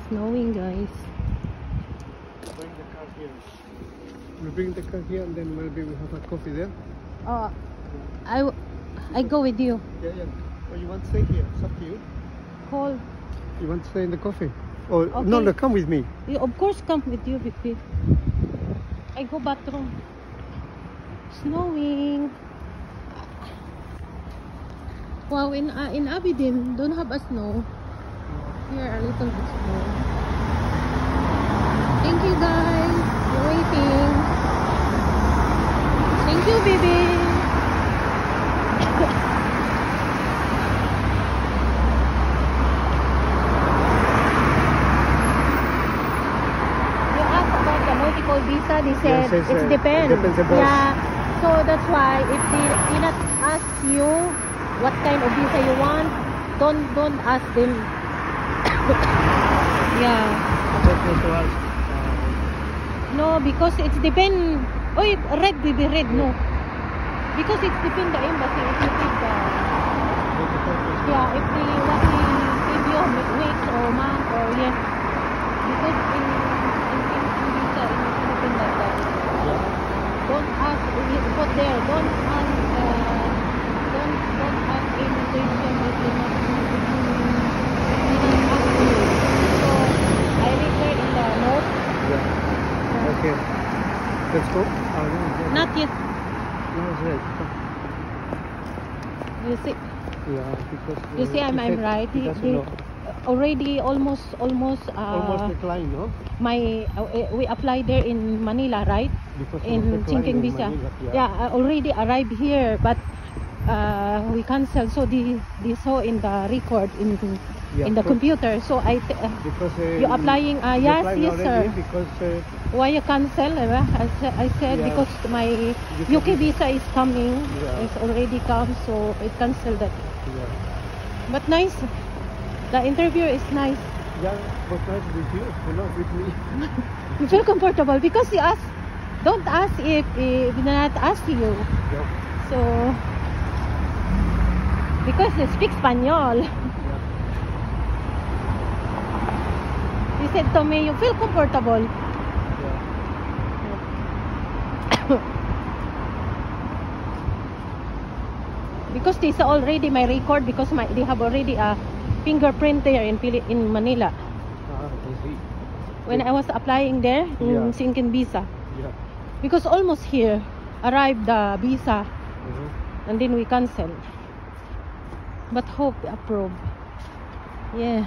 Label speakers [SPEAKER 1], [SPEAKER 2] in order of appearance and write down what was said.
[SPEAKER 1] snowing, guys.
[SPEAKER 2] Bring the car here. We bring the car here and then maybe we have a coffee there.
[SPEAKER 1] I go with you.
[SPEAKER 2] Yeah, yeah. Or you want to stay here? It's up to you.
[SPEAKER 1] Call.
[SPEAKER 2] You want to stay in the coffee? Or
[SPEAKER 1] Okay.
[SPEAKER 2] no, come with me.
[SPEAKER 1] You, of course, come with you, Vicky. I go bathroom. Snowing. Wow, in Abidin, don't have a snow. Here, a little bit snow. Thank you, guys. We're waiting. Thank you, baby. You asked about the multiple visa. They said
[SPEAKER 2] Yes,
[SPEAKER 1] it depends.
[SPEAKER 2] it depends, boss.
[SPEAKER 1] Yeah. So that's why if they not ask you what kind of visa you want, don't ask them. Yeah. No, because it's depend. Oh, red, baby, red. No, because it's depend the embassy. If you give the if they want to give you weeks or month or yes, because in visa in Philippines like that. Don't ask. Put there. Don't ask. Don't ask immigration if you not ask you. So I read there in the note.
[SPEAKER 2] Yeah. Okay. Let's go.
[SPEAKER 1] Not yet.
[SPEAKER 2] No, it's right.
[SPEAKER 1] You see.
[SPEAKER 2] Yeah, because
[SPEAKER 1] You see, I'm right.
[SPEAKER 2] He doesn't know.
[SPEAKER 1] Already almost
[SPEAKER 2] Almost declined, no?
[SPEAKER 1] we applied there in Manila, right?
[SPEAKER 2] Because
[SPEAKER 1] In Chinking visa. Yeah, I already arrived here, but we canceled. So they saw in the record in the computer. So
[SPEAKER 2] because
[SPEAKER 1] you applying? Yes, yes, sir.
[SPEAKER 2] Because
[SPEAKER 1] Why you cancel? I said
[SPEAKER 2] Yeah.
[SPEAKER 1] because my UK visa is coming.
[SPEAKER 2] Yeah.
[SPEAKER 1] It's already come, so I canceled that.
[SPEAKER 2] yeah,
[SPEAKER 1] But nice. The interview is nice.
[SPEAKER 2] yeah, but not with you, not with me.
[SPEAKER 1] You feel comfortable because you ask. Don't ask if not ask you.
[SPEAKER 2] Yeah.
[SPEAKER 1] So because they speak Spanish. He said to me, you feel comfortable. Because this is already my record because they have already a fingerprint there in Manila.
[SPEAKER 2] I see.
[SPEAKER 1] When I was applying there in Sinkin visa.
[SPEAKER 2] Yeah.
[SPEAKER 1] Because almost here arrived the visa and then we cancel. But hope approve. Yeah.